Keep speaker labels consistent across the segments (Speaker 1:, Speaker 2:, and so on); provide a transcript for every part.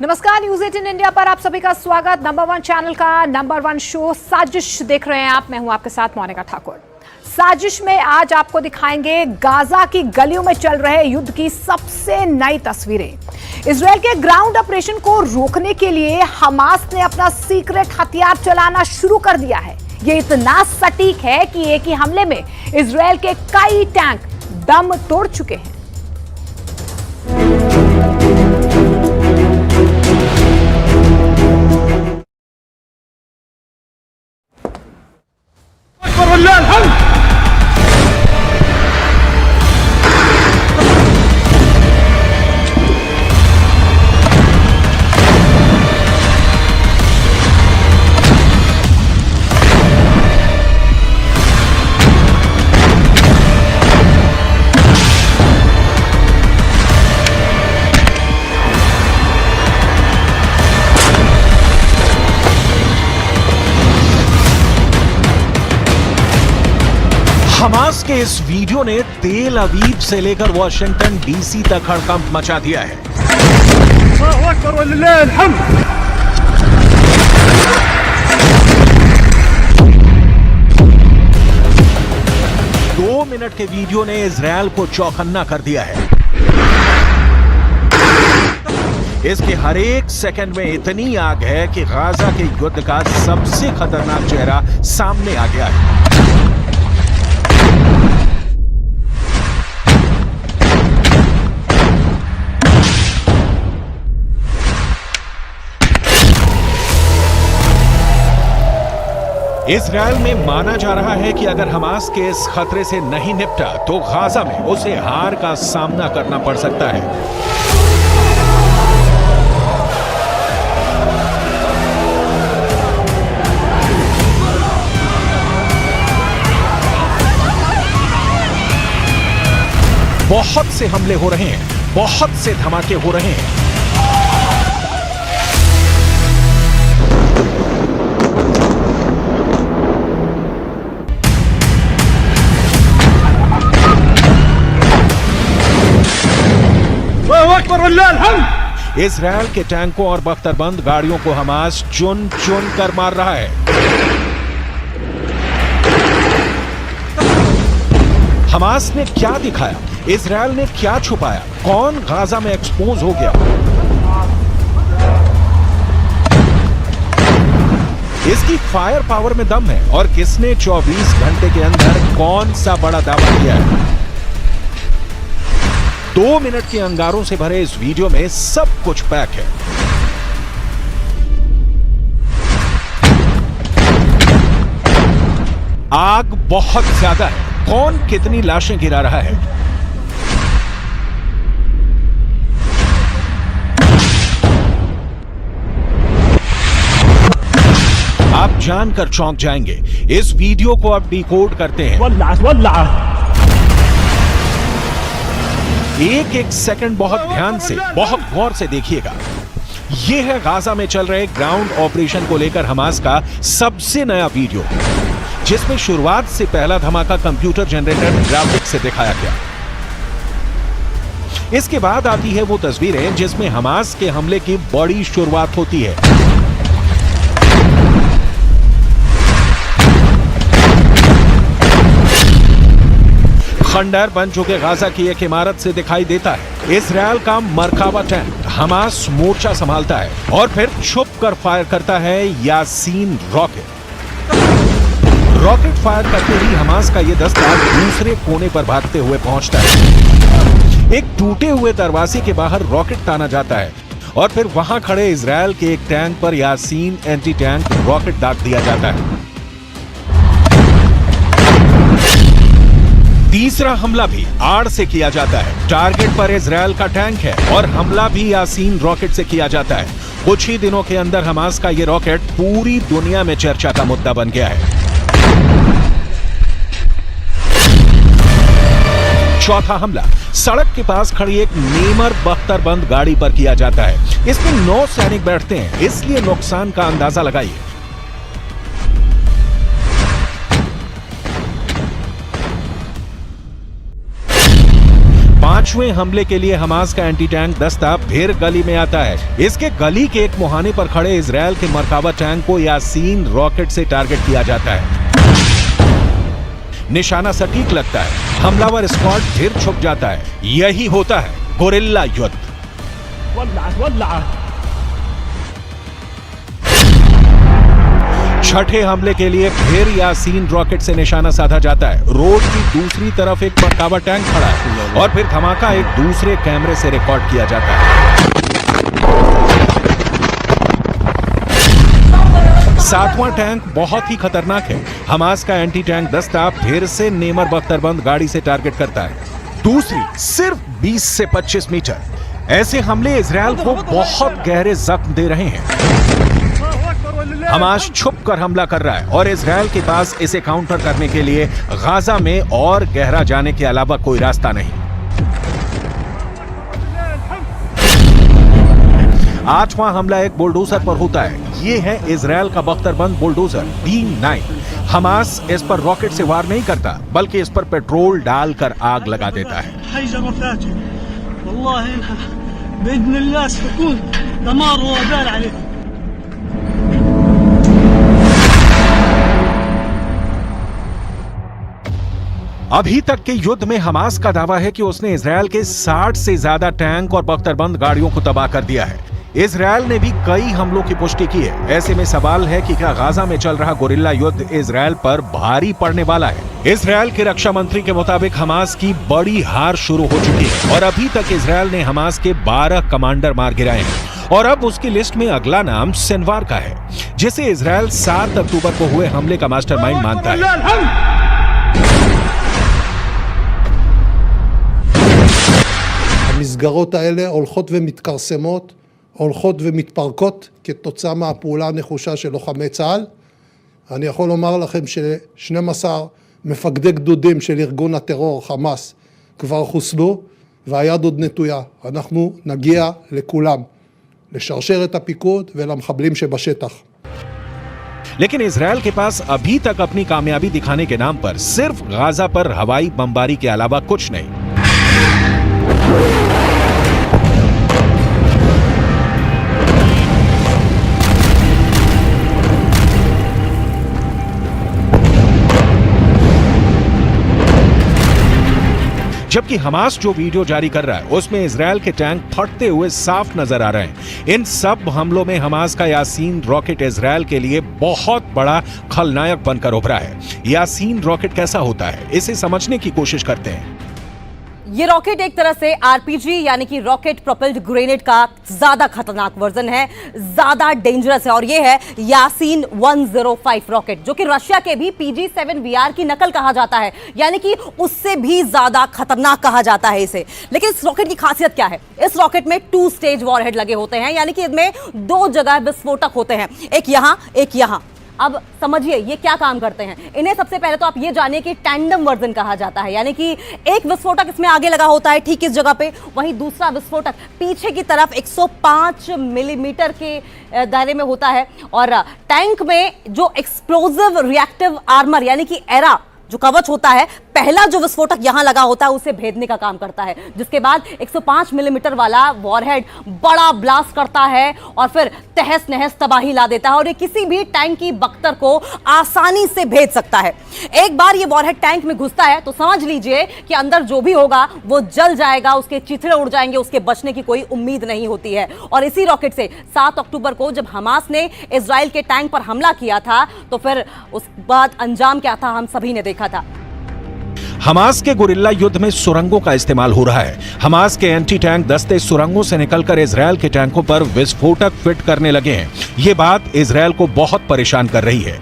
Speaker 1: नमस्कार, news 18 India पर आप सभी का स्वागत। नंबर 1 चैनल का नंबर 1 शो साजिश देख रहे हैं आप। मैं हूं आपके साथ मोनिका ठाकुर। साजिश में आज आपको दिखाएंगे गाजा की गलियों में चल रहे युद्ध की सबसे नई तस्वीरें। इजरायल के ग्राउंड ऑपरेशन को रोकने के लिए हमास ने अपना सीक्रेट हथियार चलाना शुरू कर दिया है। ये इतना सटीक है कि एक ही हमले में इजरायल के कई टैंक दम तोड़ चुके हैं।
Speaker 2: हमास के इस वीडियो ने तेल अवीव से लेकर वॉशिंगटन डीसी तक हड़कंप मचा दिया है। 2 मिनट के वीडियो ने इजरायल को चौकन्ना कर दिया है। इसके हर एक सेकंड में इतनी आग है कि गाजा के युद्ध का सबसे खतरनाक चेहरा सामने आ गया है। इजरायल में माना जा रहा है कि अगर हमास के इस खतरे से नहीं निपटा तो गाजा में उसे हार का सामना करना पड़ सकता है। बहुत से हमले हो रहे हैं, बहुत से धमाके हो रहे हैं। इजरायल के टैंकों और बख्तरबंद गाड़ियों को हमास चुन चुन कर मार रहा है। हमास ने क्या दिखाया, इजरायल ने क्या छुपाया, कौन गाजा में एक्सपोज हो गया? इसकी फायर पावर में दम है और किसने 24 घंटे के अंदर कौन सा बड़ा दावा किया है? 2 मिनट के अंगारों से भरे इस वीडियो में सब कुछ पैक है। आग बहुत ज्यादा है, कौन कितनी लाशें गिरा रहा है? आप जानकर चौंक जाएंगे। इस वीडियो को अब डिकोड करते हैं। एक एक सेकंड बहुत ध्यान से, बहुत गौर से देखिएगा। यह है गाजा में चल रहे ग्राउंड ऑपरेशन को लेकर हमास का सबसे नया वीडियो, जिसमें शुरुआत से पहला धमाका कंप्यूटर जनरेटेड ग्राफिक्स से दिखाया गया। इसके बाद आती है वो तस्वीरें जिसमें हमास के हमले की बड़ी शुरुआत होती है। खंडर बन चुके गाजा की एक इमारत से दिखाई देता है इजरायल का मरकावा टैंक। हमास मोर्चा संभालता है और फिर छुप कर फायर करता है यासीन रॉकेट। रॉकेट फायर करते ही हमास का यह दस्ता दूसरे कोने पर भागते हुए पहुंचता है। एक टूटे हुए दरवाजे के बाहर रॉकेट ताना जाता है और फिर वहां खड़े इजरायल के एक टैंक पर यासीन एंटी टैंक रॉकेट दाग दिया जाता है। तीसरा हमला भी आड़ से किया जाता है। टारगेट पर इजरायल का टैंक है और हमला भी यासीन रॉकेट से किया जाता है। कुछ ही दिनों के अंदर हमास का यह रॉकेट पूरी दुनिया में चर्चा का मुद्दा बन गया है। चौथा हमला सड़क के पास खड़ी एक नेमर बख्तरबंद गाड़ी पर किया जाता है। इसमें 9 सैनिक बैठते हैं, इसलिए नुकसान का अंदाजा लगाइए। पांचवें हमले के लिए हमास का एंटी टैंक दस्ता फिर गली में आता है। इसके गली के एक मुहाने पर खड़े इजरायल के मरकाबा टैंक को यासीन रॉकेट से टारगेट किया जाता है। निशाना सटीक लगता है, हमलावर स्क्वाड फिर छुप जाता है। यही होता है गोरिल्ला युद्ध। छठे हमले के लिए फिर यासीन रॉकेट से निशाना साधा जाता है। रोड की दूसरी तरफ एक मरकाबा टैंक खड़ा है और फिर धमाका एक दूसरे कैमरे से रिकॉर्ड किया जाता है। सातवां टैंक बहुत ही खतरनाक है। हमास का एंटी टैंक दस्ता फिर से नेमर बख्तरबंद गाड़ी से टारगेट करता है। दूसरी सिर्फ 20 से 25 मीटर। ऐसे हमले इजरायल को बहुत गहरे जख्म दे रहे हैं। हमास छुप कर हमला कर रहा है और इजरायल के पास इसे काउंटर करने के लिए गाजा में और गहरा जाने के अलावा कोई रास्ता नहीं। आठवां हमला एक बुलडोजर पर होता है। ये है इजरायल का बख्तरबंद बुलडोजर D9। हमास इस पर रॉकेट से वार नहीं करता, बल्कि इस पर पेट्रोल डालकर आग लगा देता है। अभी तक के युद्ध में हमास का दावा है कि उसने इजरायल के 60 से ज्यादा टैंक और बख्तरबंद गाड़ियों को तबाह कर दिया है। इजरायल ने भी कई हमलों की पुष्टि की है। ऐसे में सवाल है कि क्या गाजा में चल रहा गोरिल्ला युद्ध इजरायल पर भारी पड़ने वाला है। इजरायल के रक्षा मंत्री के मुताबिक हमास की बड़ी हार शुरू हो चुकी है और अभी तक इजरायल ने हमास के 12 कमांडर मार गिराए हैं और अब उसकी लिस्ट में अगला नाम सिनवार का है, जिसे इजरायल 7 अक्टूबर को हुए हमले का मास्टरमाइंड मानता है।
Speaker 3: המסגרות האלה הולכות ומתכרסמות, הולכות ומתפרקות כתוצאה מהפעולה הנחושה של לוחמי צה"ל. אני יכול לומר לכם ש12 מפקדי גדודים של ארגון הטרור חמאס כבר חוסלו והיד עוד נטויה. אנחנו נגיע לכולם, לשרשר את הפיקוד ולמחבלים שבשטח.
Speaker 2: लेकिन इजरायल के पास अभी तक अपनी कामयाबी दिखाने के नाम पर सिर्फ गाजा पर हवाई बमबारी के अलावा कुछ नहीं। जबकि हमास जो वीडियो जारी कर रहा है उसमें इजरायल के टैंक फटते हुए साफ नजर आ रहे हैं। इन सब हमलों में हमास का यासीन रॉकेट इजरायल के लिए बहुत बड़ा खलनायक बनकर उभरा है। यासीन रॉकेट कैसा होता है, इसे समझने की कोशिश करते हैं।
Speaker 4: ये रॉकेट एक तरह से आरपीजी यानी कि रॉकेट प्रोपेल्ड ग्रेनेड का ज्यादा खतरनाक वर्जन है, ज्यादा डेंजरस है और ये है यासीन 105 रॉकेट, जो कि रशिया के भी PG-7VR की नकल कहा जाता है, यानी कि उससे भी ज्यादा खतरनाक कहा जाता है इसे। लेकिन इस रॉकेट की खासियत क्या है? इस रॉकेट में 2 स्टेज वॉरहेड लगे होते हैं, यानी कि इसमें 2 जगह विस्फोटक होते हैं, एक यहां एक यहां। अब समझिए ये क्या काम करते हैं। इन्हें सबसे पहले तो आप ये जानिए कि टैंडम वर्जन कहा जाता है, यानी कि एक विस्फोटक इसमें आगे लगा होता है ठीक इस जगह पे, वहीं दूसरा विस्फोटक पीछे की तरफ 105 मिलीमीटर के दायरे में होता है। और टैंक में जो एक्सप्लोजिव रिएक्टिव आर्मर यानी कि एरा जो कवच होता है, पहला जो विस्फोटक यहां लगा होता है उसे भेदने का काम करता है, जिसके बाद 105 मिलीमीटर वाला वॉरहेड बड़ा ब्लास्ट करता है और फिर तहस नहस तबाही ला देता है और ये किसी भी टैंक की बख्तर को आसानी से भेद सकता है। एक बार ये वॉरहेड टैंक में घुसता है तो समझ लीजिए कि अंदर जो भी होगा वो जल जाएगा, उसके चिथड़े उड़ जाएंगे, उसके बचने की कोई उम्मीद नहीं होती है। और इसी रॉकेट से 7 अक्टूबर को जब हमास ने इजराइल के टैंक पर हमला किया था तो फिर उस बाद अंजाम क्या था हम सभी ने देखा था।
Speaker 2: हमास के गोरिल्ला युद्ध में सुरंगों का इस्तेमाल हो रहा है। हमास के एंटी टैंक दस्ते सुरंगों से निकलकर इजरायल के टैंकों पर विस्फोटक फिट करने लगे हैं। ये बात इजरायल को बहुत परेशान कर रही है।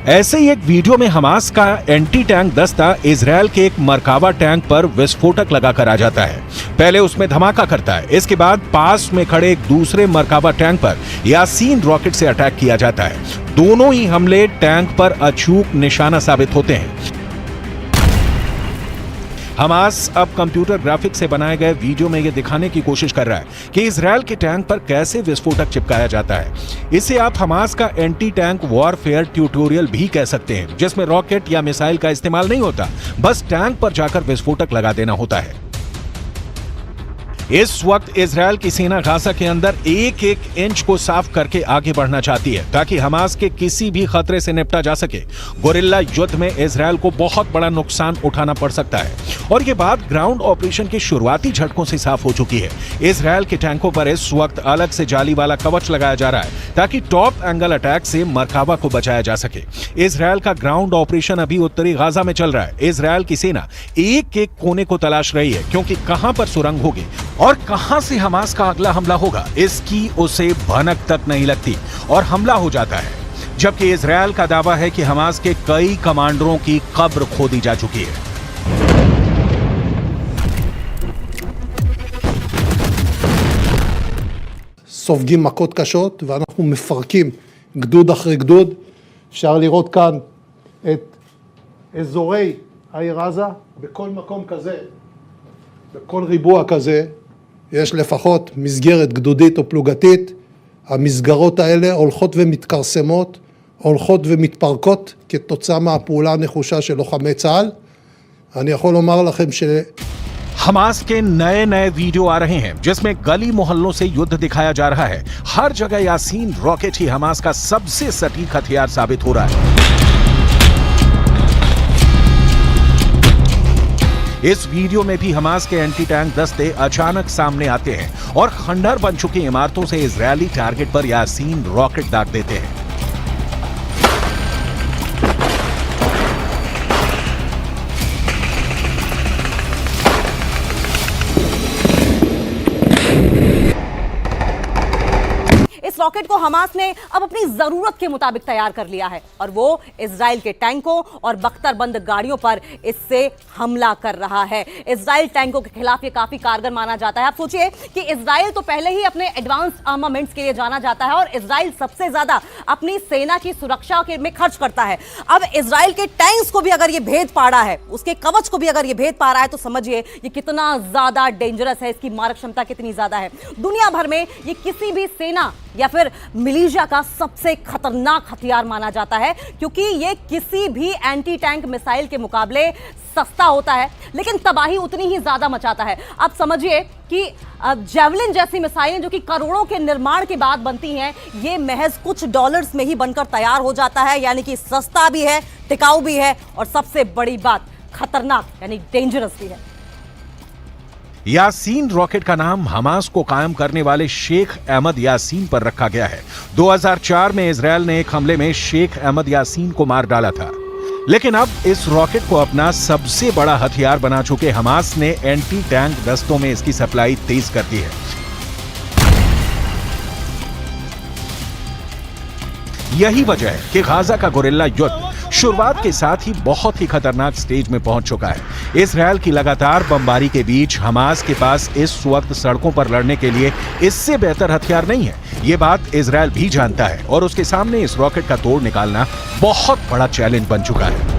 Speaker 2: ऐसे ही एक वीडियो में हमास का एंटी टैंक दस्ता इजरायल के एक मरकाबा टैंक पर विस्फोटक लगाकर आ जाता है। पहले उसमें धमाका करता है, इसके बाद पास में खड़े एक दूसरे मरकाबा टैंक पर यासीन रॉकेट से अटैक किया जाता है। दोनों ही हमले टैंक पर अचूक निशाना साबित होते हैं। हमास अब कंप्यूटर ग्राफिक से बनाए गए वीडियो में यह दिखाने की कोशिश कर रहा है कि इजरायल के टैंक पर कैसे विस्फोटक चिपकाया जाता है। इसे आप हमास का एंटी टैंक वॉरफेयर ट्यूटोरियल भी कह सकते हैं, जिसमें रॉकेट या मिसाइल का इस्तेमाल नहीं होता, बस टैंक पर जाकर विस्फोटक लगा देना होता है। इस वक्त इजरायल की सेना गाजा के अंदर एक एक इंच को साफ करके आगे बढ़ना चाहती है ताकि हमास के किसी भी खतरे से निपटा जा सके। गोरिल्ला युद्ध में इजरायल को बहुत बड़ा नुकसान उठाना पड़ सकता है और ये बात ग्राउंड ऑपरेशन के शुरुआती झटकों से साफ हो चुकी है। इजरायल के टैंकों पर इस वक्त अलग से जाली वाला कवच लगाया जा रहा है ताकि टॉप एंगल अटैक से मरकाबा को बचाया जा सके। इजरायल का ग्राउंड ऑपरेशन अभी उत्तरी गाजा में चल रहा है। इजरायल की सेना एक एक कोने को तलाश रही है क्योंकि कहां पर सुरंग होगी और कहां से हमास का अगला हमला होगा, इसकी उसे भनक तक नहीं लगती और हमला हो जाता है। जबकि इजरायल का दावा है कि हमास के कई कमांडरों की कब्र खोदी जा चुकी है।
Speaker 3: סופגים מכות קשות ואנחנו מפרקים גדוד אחרי גדוד. אפשר לראות כאן את אזורי העיר עזה. בכל מקום כזה, בכל ריבוע כזה, יש לפחות מסגרת גדודית או פלוגתית. המסגרות האלה הולכות ומתכרסמות, הולכות ומתפרקות כתוצאה מהפעולה הנחושה של לוחמי צה"ל. אני יכול לומר לכם
Speaker 2: हमास के नए नए वीडियो आ रहे हैं जिसमें गली मोहल्लों से युद्ध दिखाया जा रहा है। हर जगह यासीन रॉकेट ही हमास का सबसे सटीक हथियार साबित हो रहा है। इस वीडियो में भी हमास के एंटी टैंक दस्ते अचानक सामने आते हैं और खंडहर बन चुकी इमारतों से इजरायली टारगेट पर यासीन रॉकेट दाग देते हैं।
Speaker 4: रॉकेट को हमास ने अब अपनी जरूरत के मुताबिक तैयार कर लिया है और वो इजराइल के टैंकों और बख्तरबंद गाड़ियों पर इससे हमला कर रहा है। इजराइल टैंकों के खिलाफ ये काफी कारगर माना जाता है। आप सोचिए कि इजराइल तो पहले ही अपने एडवांस आर्मामेंट्स के लिए जाना जाता है और इजराइल सबसे ज्यादा अपनी सेना की सुरक्षा में खर्च करता है। अब इजराइल के टैंक्स को भी अगर ये भेद पा रहा है, उसके कवच को भी अगर ये भेद पा रहा है, तो समझिए ये कितना ज्यादा डेंजरस है, इसकी मारक क्षमता कितनी ज्यादा है। दुनिया भर में ये किसी भी सेना या फिर मिलिशिया का सबसे खतरनाक हथियार माना जाता है क्योंकि ये किसी भी एंटी टैंक मिसाइल के मुकाबले सस्ता होता है लेकिन तबाही उतनी ही ज्यादा मचाता है। आप समझिए कि जेवलिन जैसी मिसाइलें जो कि करोड़ों के निर्माण के बाद बनती हैं, ये महज कुछ डॉलर्स में ही बनकर तैयार हो जाता है, यानी कि सस्ता भी है, टिकाऊ भी है और सबसे बड़ी बात खतरनाक यानी डेंजरस भी है।
Speaker 2: यासीन रॉकेट का नाम हमास को कायम करने वाले शेख अहमद यासीन पर रखा गया है। 2004 में इजरायल ने एक हमले में शेख अहमद यासीन को मार डाला था, लेकिन अब इस रॉकेट को अपना सबसे बड़ा हथियार बना चुके हमास ने एंटी टैंक दस्तों में इसकी सप्लाई तेज कर दी है। यही वजह है कि गाजा का गोरिल्ला युद्ध शुरुआत के साथ ही बहुत ही खतरनाक स्टेज में पहुंच चुका है। इजरायल की लगातार बमबारी के बीच हमास के पास इस वक्त सड़कों पर लड़ने के लिए इससे बेहतर हथियार नहीं है। ये बात इजरायल भी जानता है और उसके सामने इस रॉकेट का तोड़ निकालना बहुत बड़ा चैलेंज बन चुका है।